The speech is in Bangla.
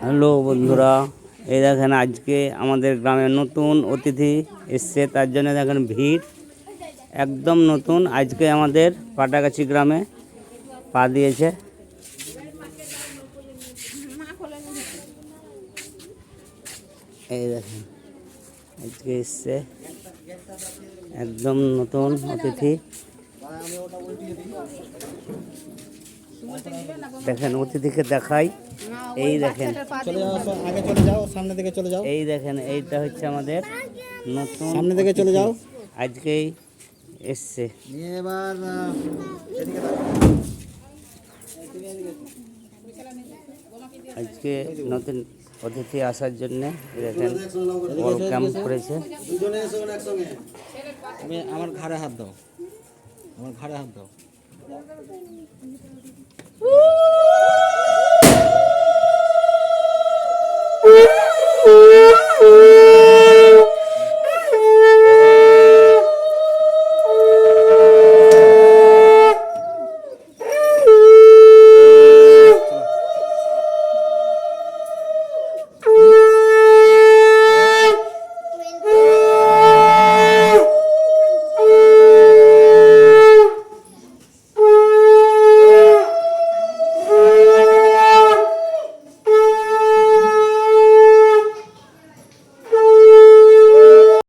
হ্যালো বন্ধুরা, এই দেখেন আজকে আমাদের গ্রামে নতুন অতিথি এসছে, তার জন্য দেখেন ভিড় একদম নতুন। আজকে আমাদের পাটাগাছি গ্রামে পা দিয়েছে। এই দেখেন আজকে এসছে একদম নতুন অতিথি। দেখেন অতিথিকে দেখাই, এই দেখেন সামনে দিকে চলে যাও, এই দেখেন এইটা হচ্ছে আমাদের নতুন সামনে দিকে চলে যাও। আজকেই এসছে। এবার আজকে নতুন অতিথি আসার জন্য দেখেন ওয়েলকাম করেছে। আমার ঘাড়ে হাত দাও, আমার ঘাড়ে হাত দাও।